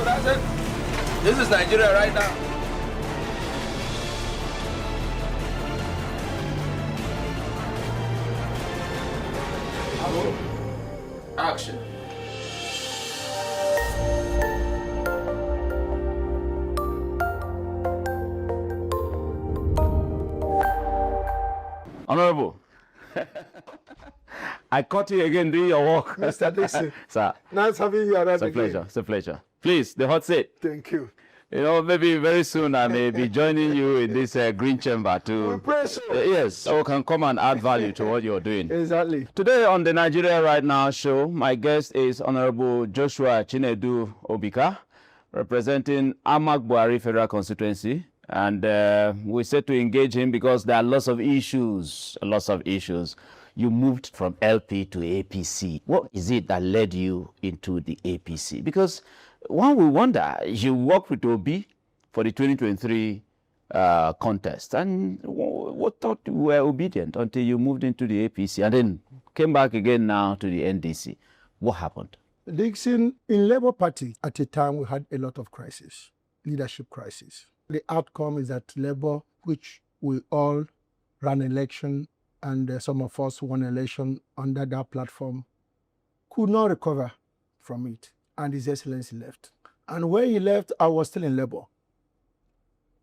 So that's it. This is Nigeria right now. Action. Honorable, I caught you again doing your work. Mr. Dixon. Sir. Nice having you around. It's a pleasure. It's a pleasure. Please, the hot seat. Thank you. You know, maybe very soon I may be joining you in this green chamber to... We pray so. Yes, so we can come and add value to what you're doing. Exactly. Today on the Nigeria Right Now show, my guest is Honorable Joshua Chinedu Obika, representing AMAC Bwuari Federal Constituency. And we said to engage him because there are lots of issues, You moved from LP to APC. What is it that led you into the APC? Because one will wonder, you worked with Obi for the 2023 contest, and what thought you were obedient until you moved into the APC and then came back again now to the NDC. What happened? Dixon, in Labour Party, at the time we had a lot of crisis, leadership crisis. The outcome is that Labour, which we all ran election and some of us won election under that platform, could not recover from it. And His Excellency left. And when he left, I was still in Labour.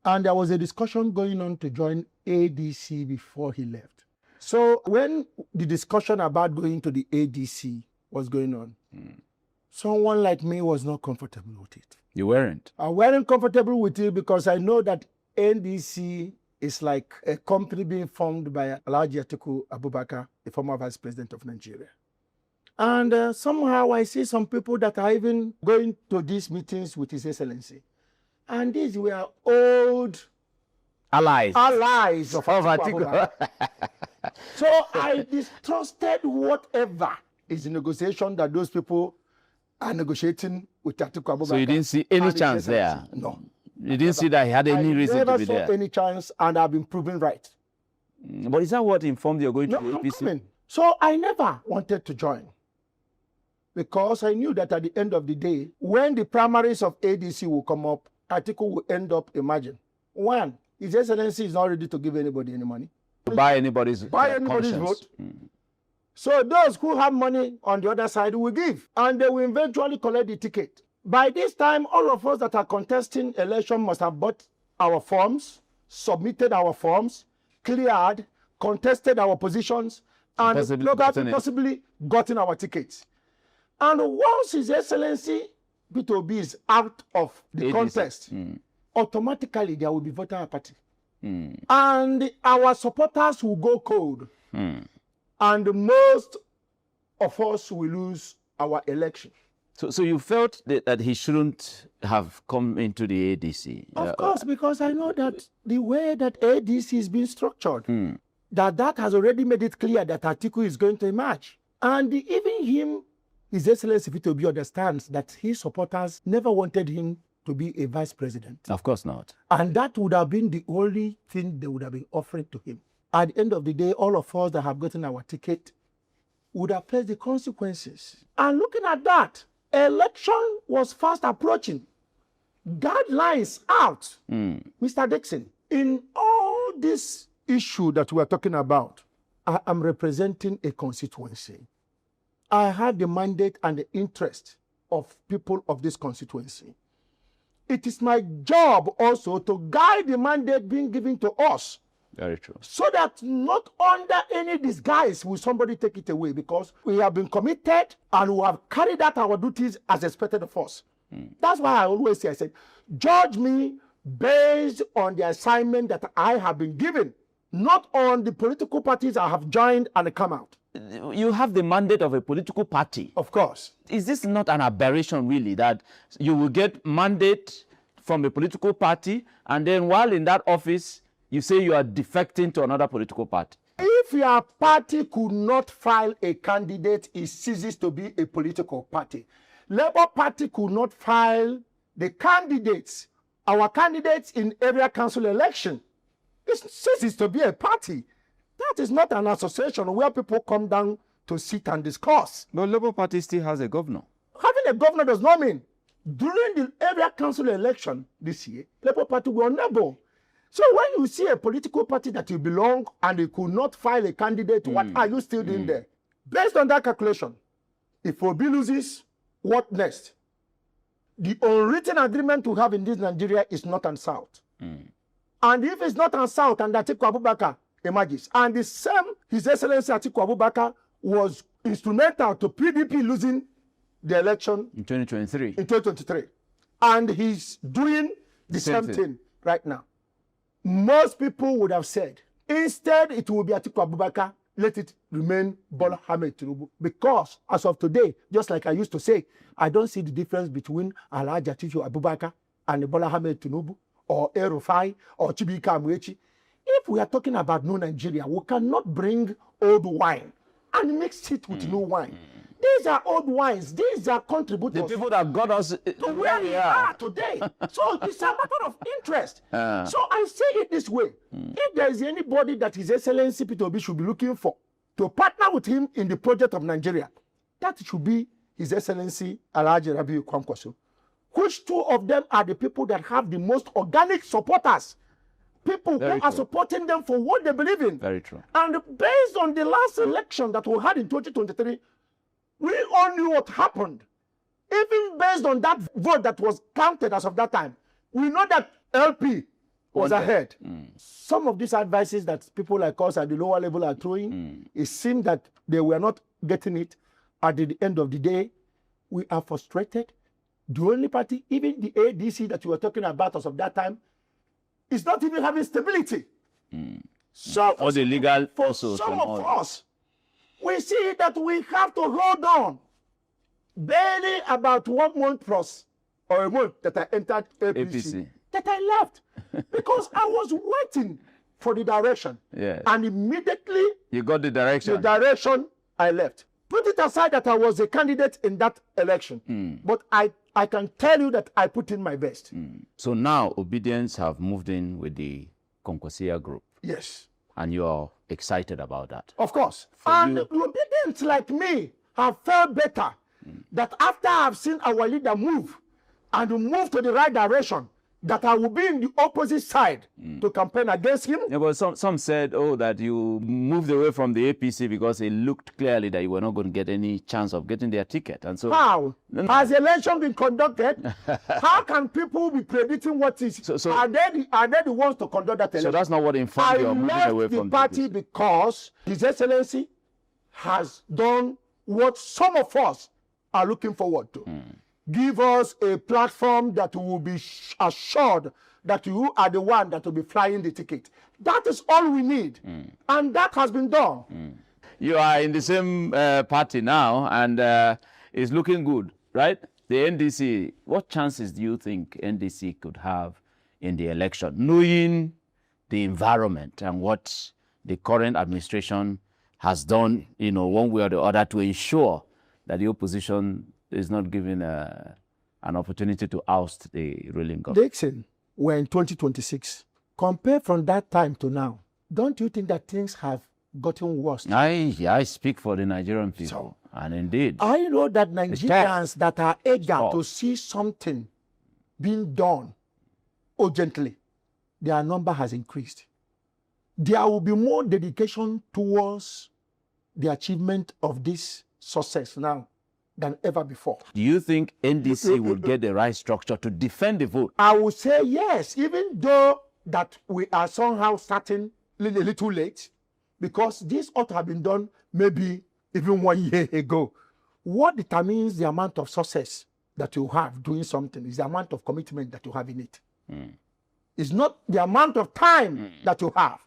And there was a discussion going on to join ADC before he left. So when the discussion about going to the ADC was going on, someone like me was not comfortable with it. You weren't? I wasn't comfortable with it because I know that NDC is like a company being formed by Alhaji Atiku Abubakar, the former Vice President of Nigeria. And somehow I see some people that are even going to these meetings with His Excellency. And these were old allies of Atiku. So I distrusted whatever is the negotiation that those people are negotiating with Atiku Abubakar. So you didn't see any chance there? No. You didn't see that he had any reason to be there? I never saw any chance, and I've been proven right. But is that what informed you going to the APC? So I never wanted to join, because I knew that at the end of the day, when the primaries of ADC will come up, Atiku will end up emerging. One, His Excellency is not ready to give anybody any money. Buy anybody's vote. So those who have money on the other side will give, and they will eventually collect the ticket. By this time, all of us that are contesting election must have bought our forms, submitted our forms, cleared, contested our positions, and possibly gotten our tickets. And once His Excellency B2B is out of the contest, automatically there will be voter apathy. And our supporters will go cold. And most of us will lose our election. So you felt that he shouldn't have come into the ADC? Of course, because I know that the way that ADC is being structured, that has already made it clear that Atiku is going to emerge. And even him, His Excellency B2B understands that his supporters never wanted him to be a vice president. Of course not. And that would have been the only thing they would have been offering to him. At the end of the day, all of us that have gotten our ticket would have faced the consequences. And looking at that, election was fast approaching. Guidelines out. Mr. Dixon, in all this issue that we are talking about, I am representing a constituency. I have the mandate and the interest of people of this constituency. It is my job also to guide the mandate being given to us. Very true. So that not under any disguise will somebody take it away, because we have been committed and we have carried out our duties as expected of us. That's why I always say, I said, judge me based on the assignment that I have been given, not on the political parties I have joined and come out. You have the mandate of a political party. Of course. Is this not an aberration, really, that you will get mandate from a political party, and then while in that office, you say you are defecting to another political party? If your party could not file a candidate, it ceases to be a political party. Labour Party could not file the candidates, our candidates in area council election. It ceases to be a party. That is not an association where people come down to sit and discuss. But Labour Party still has a governor. Having a governor does not mean During the area council election this year, Labour Party were unable. So when you see a political party that you belong and you could not file a candidate, what are you still doing there? Based on that calculation, if Obi loses, what next? The unwritten agreement we have in this Nigeria is North and South. And if it's North and South and Atiku Abubakar emerges, and the same His Excellency Atiku Abubakar was instrumental to PDP losing the election in 2023. In 2023. And he's doing the same thing right now. Most people would have said, instead it will be Atiku Abubakar, let it remain Bola Ahmed Tinubu. Because as of today, just like I used to say, I don't see the difference between Alhaji Atiku Abubakar and Bola Ahmed Tinubu or El-Rufai or Chibika Amwechi. If we are talking about new Nigeria, we cannot bring old wine and mix it with new wine. These are old wines. These are contributors. The people that got us to where we are today. So it's a matter of interest. So I say it this way. If there is anybody that His Excellency Peter Obi should be looking for to partner with him in the project of Nigeria, that should be His Excellency Alhaji Rabiu Kwankwaso. Which two of them are the people that have the most organic supporters? People who are supporting them for what they believe in. Very true. And based on the last election that we had in 2023, we all knew what happened. Even based on that vote that was counted as of that time, we know that LP was ahead. Some of these advices that people like us at the lower level are throwing, it seemed that they were not getting it. At the end of the day, we are frustrated. The only party, even the ADC that you were talking about as of that time, is not even having stability. So all the legal for some of us, we see that we have to hold on. Barely about 1 month plus, or a month that I entered APC. That I left. Because I was waiting for the direction. Yeah. And immediately, you got the direction. The direction, I left. Put it aside that I was a candidate in that election. But I can tell you that I put in my best. So now Obedience have moved in with the Konkwasiya group. Yes. And you are excited about that. Of course. And the Obedience like me have felt better that after I've seen our leader move and move to the right direction, that I will be in the opposite side to campaign against him. Yeah, but some said, that you moved away from the APC because it looked clearly that you were not going to get any chance of getting their ticket. And so how? Has the election been conducted? How can people be predicting what is? So are they the ones to conduct that election? So that's not what informed you of moving away from the party because His Excellency has done what some of us are looking forward to. Give us a platform that will be assured that you are the one that will be flying the ticket. That is all we need. And that has been done. You are in the same party now, and it's looking good, right? The NDC, what chances do you think NDC could have in the election, knowing the environment and what the current administration has done, one way or the other to ensure that the opposition is not given an opportunity to oust the ruling government? Dixon, we're in 2026. Compared from that time to now, don't you think that things have gotten worse? I speak for the Nigerian people, and indeed. I know that Nigerians that are eager to see something being done urgently, their number has increased. There will be more dedication towards the achievement of this success now than ever before. Do you think NDC will get the right structure to defend the vote? I would say yes, even though that we are somehow starting a little late, because this ought to have been done maybe even 1 year ago. What determines the amount of success that you have doing something is the amount of commitment that you have in it. It's not the amount of time that you have.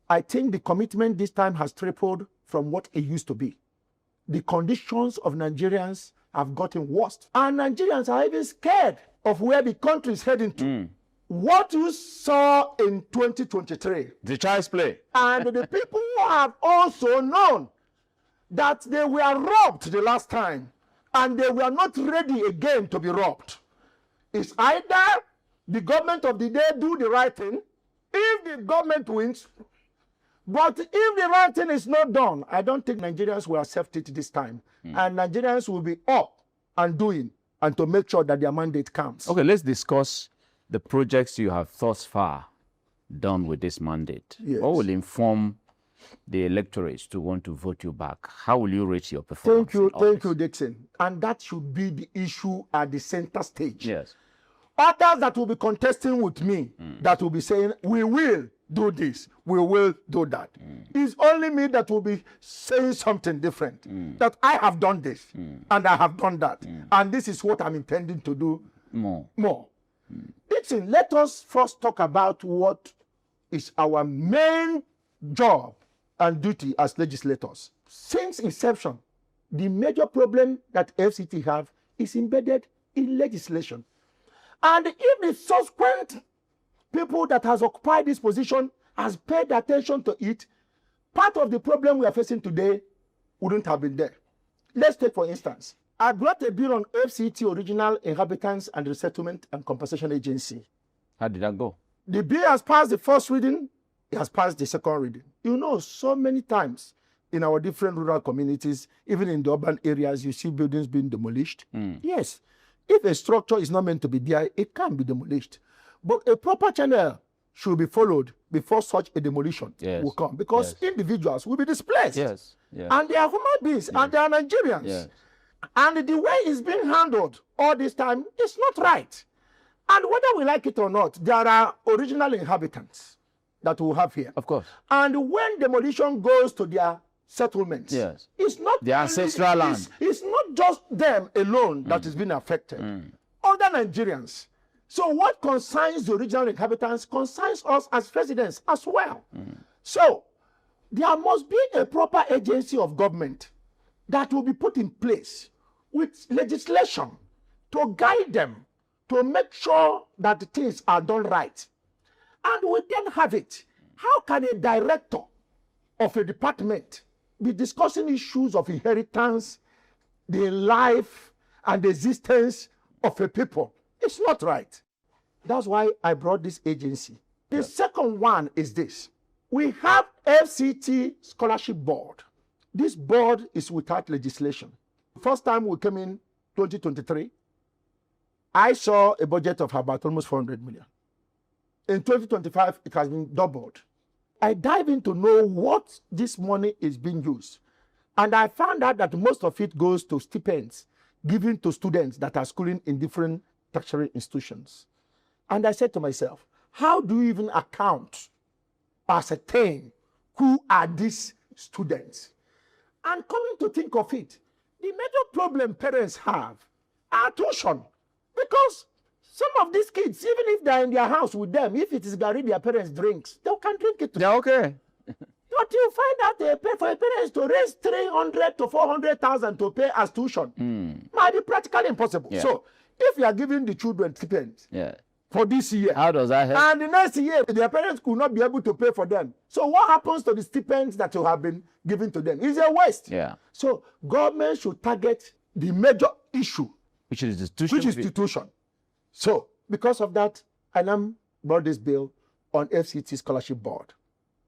I think the commitment this time has tripled from what it used to be. The conditions of Nigerians have gotten worse. And Nigerians are even scared of where the country is heading to. What you saw in 2023. The child's play. And the people who have also known that they were robbed the last time and they were not ready again to be robbed. It's either the government of the day do the right thing, if the government wins. But if the right thing is not done, I don't think Nigerians will accept it this time. And Nigerians will be up and doing and to make sure that their mandate counts. Okay, let's discuss the projects you have thus far done with this mandate. Yes. What will inform the electorates to want to vote you back? How will you rate your performance? Thank you, Dixon. And that should be the issue at the center stage. Yes. Others that will be contesting with me, that will be saying, we will do this, we will do that. It's only me that will be saying something different. That I have done this, and I have done that. And this is what I'm intending to do more. Dixon, let us first talk about what is our main job and duty as legislators. Since inception, the major problem that FCT have is embedded in legislation. And if the subsequent people that has occupied this position has paid attention to it, part of the problem we are facing today wouldn't have been there. Let's take, for instance, I brought a bill on FCT, Original Inhabitants and Resettlement and Compensation Agency. How did that go? The bill has passed the first reading, it has passed the second reading. You know, so many times in our different rural communities, even in the urban areas, you see buildings being demolished. Yes, if a structure is not meant to be there, it can be demolished. But a proper channel should be followed before such a demolition will come. Because individuals will be displaced. And they are human beings, and they are Nigerians. And the way it's being handled all this time is not right. And whether we like it or not, there are original inhabitants that we have here. Of course. And when demolition goes to their settlements, it's not the ancestral land. It's not just them alone that is being affected. Other Nigerians. So what concerns the original inhabitants concerns us as residents as well. So there must be a proper agency of government that will be put in place with legislation to guide them, to make sure that the things are done right. And we then have it. How can a director of a department be discussing issues of inheritance, the life and the existence of a people? It's not right. That's why I brought this agency. The second one is this. We have FCT Scholarship Board. This board is without legislation. First time we came in 2023, I saw a budget of about almost 400 million. In 2025, it has been doubled. I dive in to know what this money is being used. And I found out that most of it goes to stipends given to students that are schooling in different tertiary institutions. And I said to myself, how do you even account, ascertain who are these students? And coming to think of it, the major problem parents have are tuition. Because some of these kids, even if they're in their house with them, if it is Gary their parents drinks, they can drink it. Yeah, okay. But you find out they pay for parents to raise 300 to 400,000 to pay as tuition. Might be practically impossible. So if you are giving the children stipends for this year, how does that help? And the next year, their parents could not be able to pay for them. So what happens to the stipends that you have been given to them? It's a waste. So government should target the major issue, which is the tuition. So because of that, I now brought this bill on FCT Scholarship Board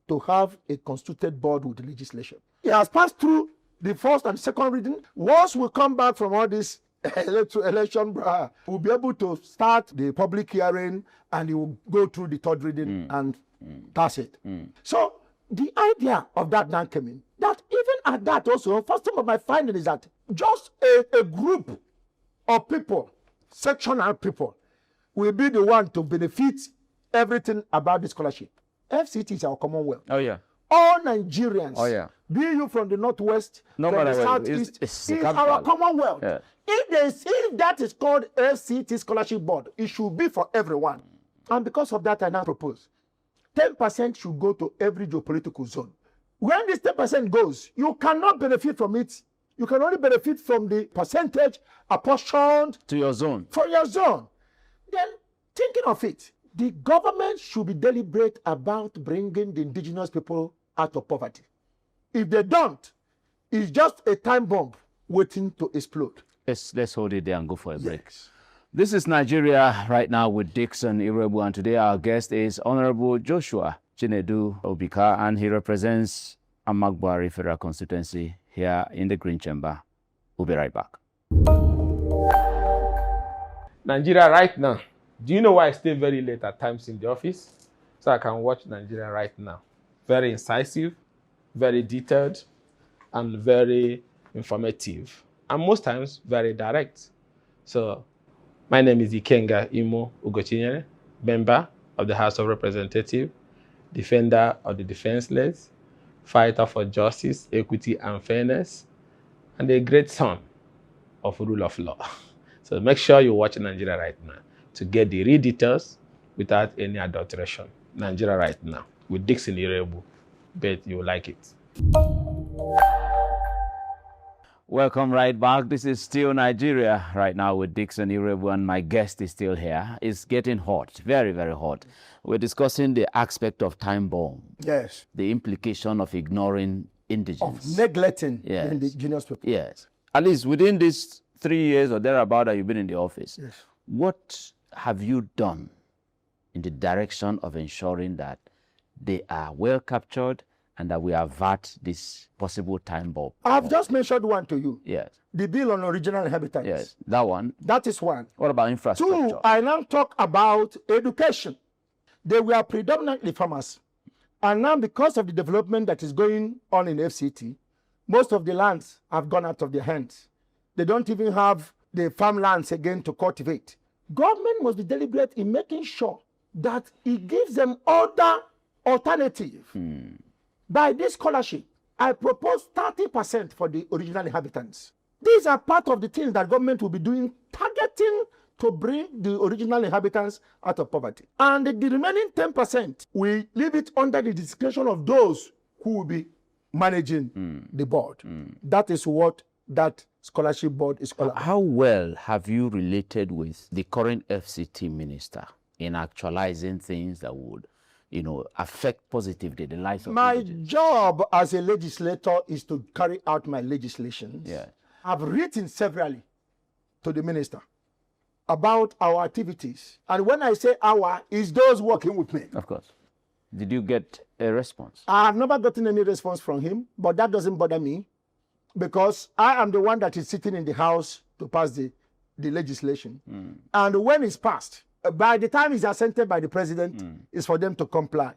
to have a constituted board with the legislation. It has passed through the first and second reading. Once we come back from all this election, we'll be able to start the public hearing and it will go through the third reading and that's it. So the idea of that now came in. That even at that also, first some of my finding is that just a group of people, sectional people, will be the one to benefit everything about the scholarship. FCT is our commonwealth. All Nigerians, be you from the northwest, from the southeast, is our commonwealth. If that is called FCT Scholarship Board, it should be for everyone. And because of that, I now propose 10% should go to every geopolitical zone. When this 10% goes, you cannot benefit from it. You can only benefit from the percentage apportioned to your zone. For your zone. Then, thinking of it, the government should be deliberate about bringing the indigenous people out of poverty. If they don't, it's just a time bomb waiting to explode. Let's hold it there and go for a break. This is Nigeria Right Now with Dixon Irebu, and today our guest is Honorable Joshua Chinedu Obika, and he represents AMAC Bwuari Federal Constituency here in the Green Chamber. We'll be right back. Nigeria right now. Do you know why I stay very late at times in the office? So I can watch Nigeria right now. Very incisive, very detailed, and very informative. And most times, very direct. So my name is Ikenga Imo Ugochinyere, member of the House of Representatives, defender of the defenseless, fighter for justice, equity, and fairness, and a great son of rule of law. So make sure you watch Nigeria Right Now to get the real details without any adulteration. Nigeria Right Now with Dixon Irebu. Bet you like it. Welcome right back. This is still Nigeria right now with Dixon Irebu, and my guest is still here. It's getting hot, very, very hot. We're discussing the aspect of time bomb. Yes. The implication of ignoring indigents. Of neglecting Yes. the indigenous people. Yes. At least within these 3 years or thereabout that you've been in the office, Yes. what have you done in the direction of ensuring that they are well captured and that we avert this possible time bomb? I've just mentioned one to you. Yes. The bill on original inhabitants. Yes. That one. That is one. What about infrastructure? Two, I now talk about education. They were predominantly farmers. And now because of the development that is going on in FCT, most of the lands have gone out of their hands. They don't even have the farmlands again to cultivate. Government must be deliberate in making sure that it gives them other alternative. By this scholarship, I propose 30% for the original inhabitants. These are part of the things that government will be doing, targeting to bring the original inhabitants out of poverty. And the remaining 10%, we leave it under the discretion of those who will be managing the board. That is what that scholarship board is all about. How well have you related with the current FCT minister in actualizing things that would, affect positively the lives of My indigents? job as a legislator is to carry out my legislations. Yeah. I've written severally to the minister about our activities. And when I say our, it's those working with me. Of course. Did you get a response? I have never gotten any response from him, but that doesn't bother me because I am the one that is sitting in the House to pass the legislation. And when it's passed, by the time it's assented by the president, it's for them to comply.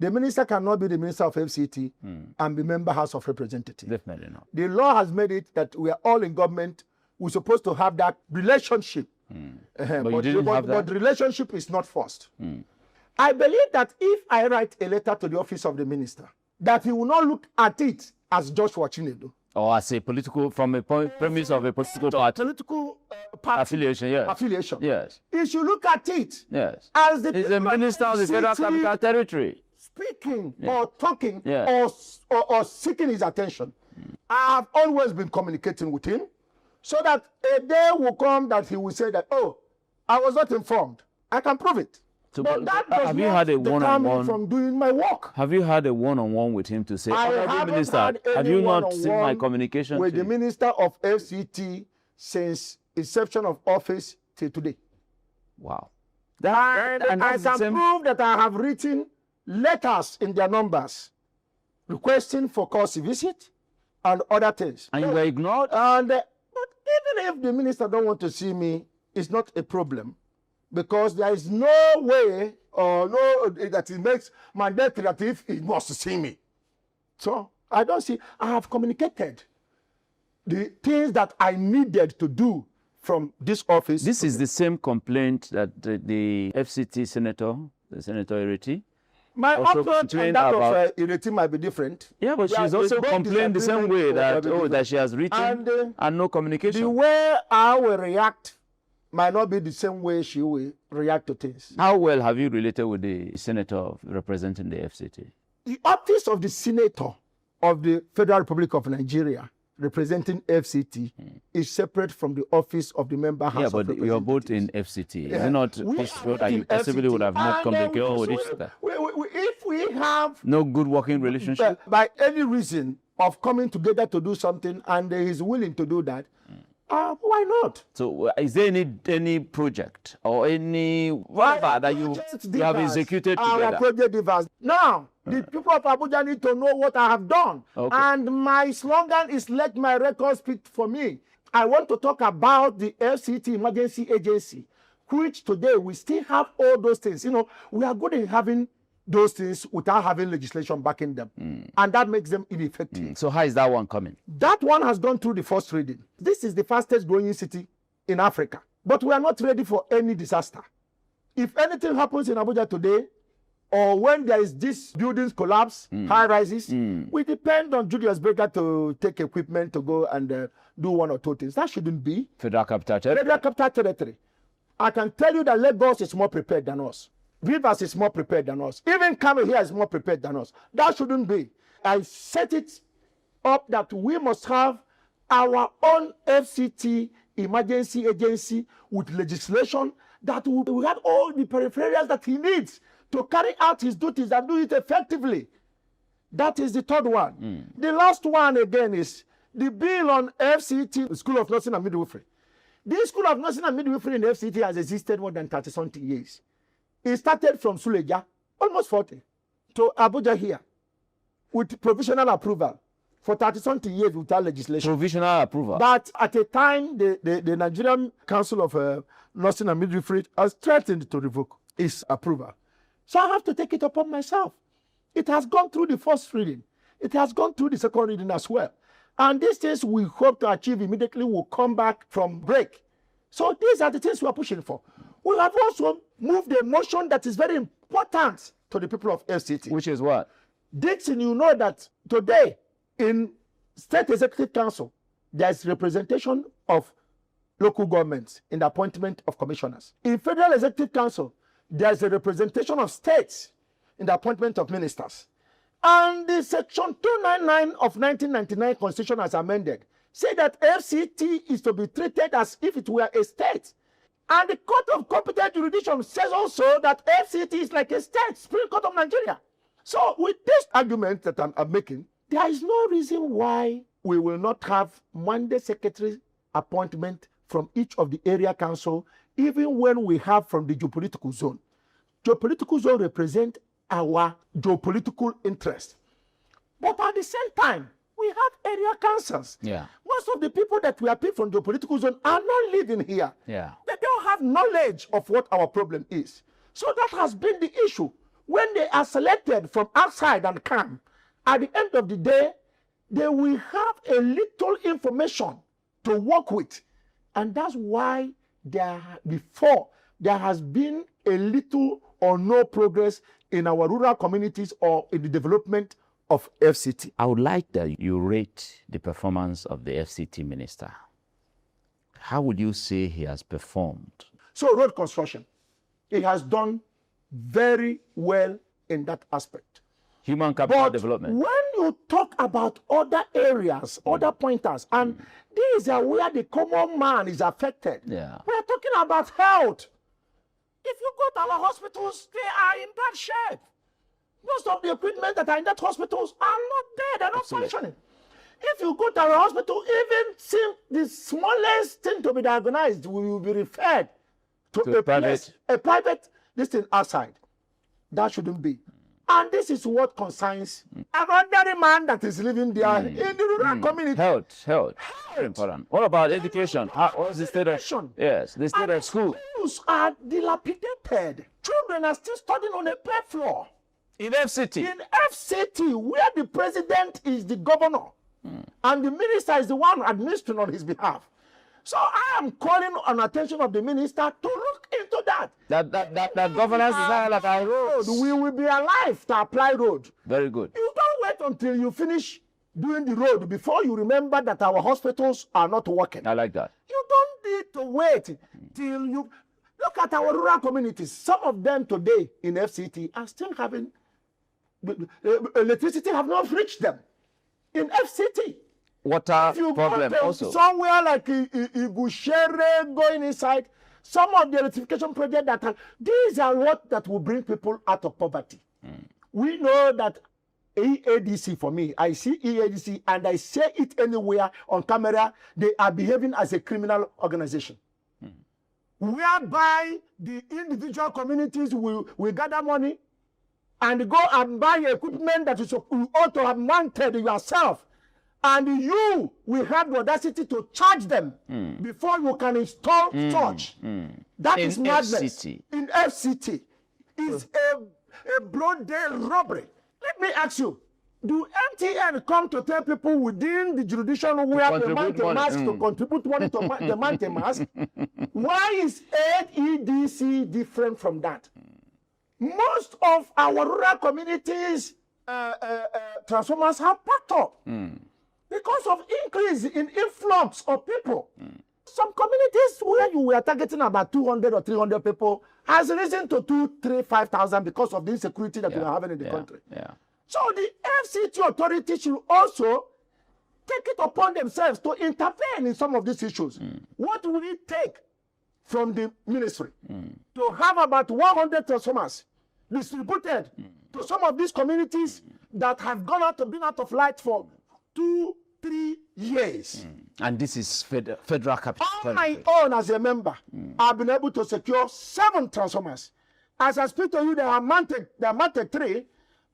The minister cannot be the minister of FCT and be member House of Representatives. Definitely not. The law has made it that we are all in government. We're supposed to have that relationship. But you didn't have that? But the relationship is not forced. I believe that if I write a letter to the office of the minister, that he will not look at it as Joshua Chinedu. Or as a political, from a premise of a political party. Political party Affiliation, yes. affiliation. Yes. He should look at it Yes. as the He's the minister of the Federal sitting, Capital Territory. speaking or talking Yeah. or seeking his attention. I have always been communicating with him so that a day will come that he will say that, oh, I was not informed. I can prove it. So, But that does have you not had a deter me one-on-one? from doing my work. Have you had a one-on-one with him to say, I Honorable haven't Minister, had any have you not seen my one-on-one communication with to the you? minister of FCT since inception of office till today. Wow. And I that's the can same- prove that I have written letters in their numbers requesting for course visit and other things. And you were ignored? And but even if the minister don't want to see me, it's not a problem because there is no way or no that it makes mandatory that if he must see me. So I don't see. I have communicated the things that I needed to do from this office. This is the same complaint that the FCT senator, the Senator Ireti. My also approach and complained that about- of Ireti might be different. Yeah, but Yeah, she's also both complained the same way disagreement that, will be that she has written And, and no The communication. way I will react might not be the same way she will react to things. How well have you related with the senator representing the FCT? The office of the senator of the Federal Republic of Nigeria representing FCT is separate from the office of the member House Yeah, of but Representatives. you're both in FCT. Is Yeah. it not We possible are that you in possibly would have not FCT, and communicated with each other? If we have No good working relationship? by any reason of coming together to do something and he is willing to do that, why not? So is there any project or any whatever that you have executed Our together? project diverse. Now, the people of Abuja need to know what I have done. Okay. And my slogan is let my record speak for me. I want to talk about the FCT emergency agency, which today we still have all those things. You know, we are good in having those things without having legislation backing them. And that makes them ineffective. So how is that one coming? That one has gone through the first reading. This is the fastest growing city in Africa. But we are not ready for any disaster. If anything happens in Abuja today, or when there is this buildings collapse, high rises, we depend on Julius Berger to take equipment to go and do one or two things. That shouldn't be. Federal Capital Territory. Federal Capital Territory. I can tell you that Lagos is more prepared than us. Rivers is more prepared than us. Even Kano here is more prepared than us. That shouldn't be. I set it up that we must have our own FCT emergency agency with legislation that will have all the peripherals that he needs to carry out his duties and do it effectively. That is the third one. The last one again is the bill on FCT, School of Nursing and Midwifery. This School of Nursing and Midwifery in FCT has existed more than 30-something years. It started from Suleja, almost 40, to Abuja here, with provisional approval for 30-something years without legislation. Provisional approval. But at a time, the Nigerian Council of Nursing and Midwifery has threatened to revoke its approval. So I have to take it upon myself. It has gone through the first reading. It has gone through the second reading as well. And these things we hope to achieve immediately will come back from break. So these are the things we are pushing for. We have also moved a motion that is very important to the people of FCT. Which is what? Dixon, you know that today in State Executive Council, there is representation of local governments in the appointment of commissioners. In Federal Executive Council, there is a representation of states in the appointment of ministers. And the Section 299 of 1999 Constitution as amended say that FCT is to be treated as if it were a state. And the Court of Competent Jurisdiction says also that FCT is like a state, Supreme Court of Nigeria. So with this argument that I'm making, there is no reason why we will not have mandate secretary appointment from each of the area council, even when we have from the geopolitical zone. Geopolitical zone represent our geopolitical interest. But at the same time, we have area councils. Yeah. Most of the people that we appeal from geopolitical zone are not living here. Yeah. They don't have knowledge of what our problem is. So that has been the issue. When they are selected from outside and come, at the end of the day, they will have a little information to work with. And that's why before there has been a little or no progress in our rural communities or in the development of FCT. I would like that you rate the performance of the FCT minister. How would you say he has performed? So road construction, he has done very well in that aspect. Human capital But development. when you talk about other areas, other pointers, and these are where the common man is affected. Yeah. We are talking about health. If you go to our hospitals, they are in bad shape. Most of the equipment that are in that hospitals are not there, they're not Absolutely. functioning. If you go to our hospital, even the smallest thing to be diagnosed will be referred to a private this thing outside. That shouldn't be. And this is what concerns an ordinary man that is living there in the rural community. Health. Very important. What about education? What's the state of yes, the state of school? Schools are dilapidated. Children are still studying on a bare floor. In FCT? In FCT, where the president is the governor and the minister is the one administering on his behalf. So I am calling on attention of the minister to look into that. That governance is not like our roads. We will be alive to apply road. Very good. You don't wait until you finish doing the road before you remember that our hospitals are not working. I like that. You don't need to wait till you look at our rural communities. Some of them today in FCT are still having electricity have not reached them in FCT. Water If you problem go to also. somewhere like Igushere going inside, some of the electrification projects these are what that will bring people out of poverty. We know that EADC, for me, I see EADC and I say it anywhere on camera, they are behaving as a criminal organization. Whereby the individual communities will gather money and go and buy equipment that you ought to have mounted yourself And you will have the audacity to charge them before you can install church. That is madness. FCT. In FCT. It's a broad day robbery. Let me ask you, do MTN come to tell people within the jurisdiction where the mountain mask to contribute money to the mountain mask? Why is AEDC different from that? Most of our rural communities, transformers have packed up because of increase in influx of people. Some communities where you were targeting about 200 or 300 people has risen to 2,000, 3,000, 5,000 because of the insecurity that we are having in the country. So the FCT authority should also take it upon themselves to intervene in some of these issues. What will it take from the ministry to have about 100 transformers distributed to some of these communities that have been out of light for 2-3 years? And this is federal capital. On my own as a member, I've been able to secure 7 transformers. As I speak to you, they are mounted 3,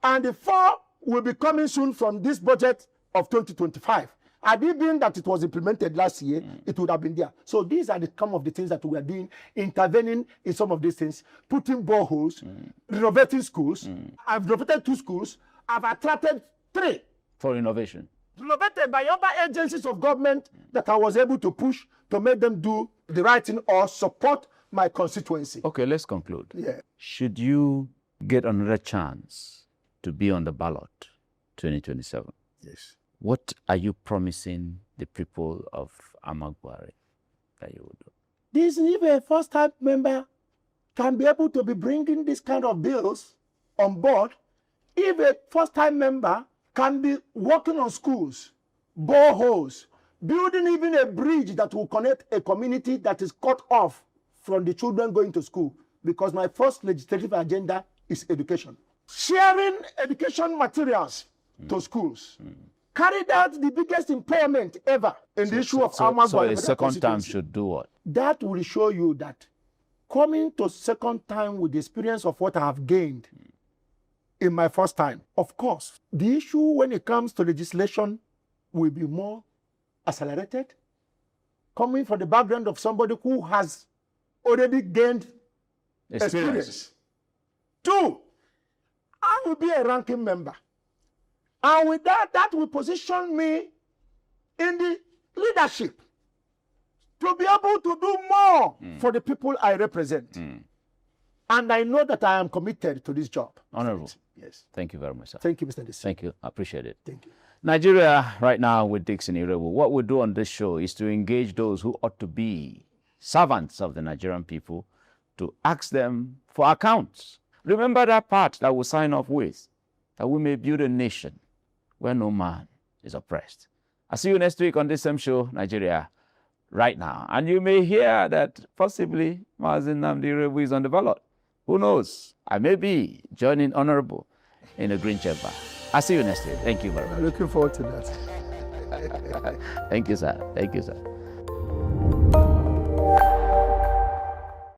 and the 4 will be coming soon from this budget of 2025. Had it been that it was implemented last year, it would have been there. So these are some of the things that we are doing, intervening in some of these things, putting boreholes, renovating schools. I've renovated 2 schools. I've attracted 3. For innovation. Renovated by other agencies of government that I was able to push to make them do the right thing or support my constituency. Okay, let's conclude. Yeah. Should you get another chance to be on the ballot 2027? Yes. What are you promising the people of AMAC Bwuari that you will do? This, if a first-time member can be able to be bringing this kind of bills on board, if a first-time member can be working on schools, boreholes, building even a bridge that will connect a community that is cut off from the children going to school, because my first legislative agenda is education. Sharing education materials to schools. Carried out the biggest empowerment ever in the issue of AMAC. So a second time should do what? That will show you that coming to second time with the experience of what I have gained in my first time, of course, the issue when it comes to legislation will be more accelerated, coming from the background of somebody who has already gained experience. 2, I will be a ranking member. And with that, that will position me in the leadership to be able to do more for the people I represent. And I know that I am committed to this job. Honorable. Yes. Thank you very much, sir. Thank you, Mr. Dixon. Thank you. I appreciate it. Thank you. Nigeria right now with Dixon Irebu. What we do on this show is to engage those who ought to be servants of the Nigerian people, to ask them for accounts. Remember that part that we sign off with, that we may build a nation where no man is oppressed. I'll see you next week on this same show, Nigeria Right Now. And you may hear that possibly Mazi Nnamdi Irebu is on the ballot. Who knows? I may be joining Honorable in the Green Chamber. I'll see you next week. Thank you very much. Looking forward to that. Thank you, sir. Thank you, sir.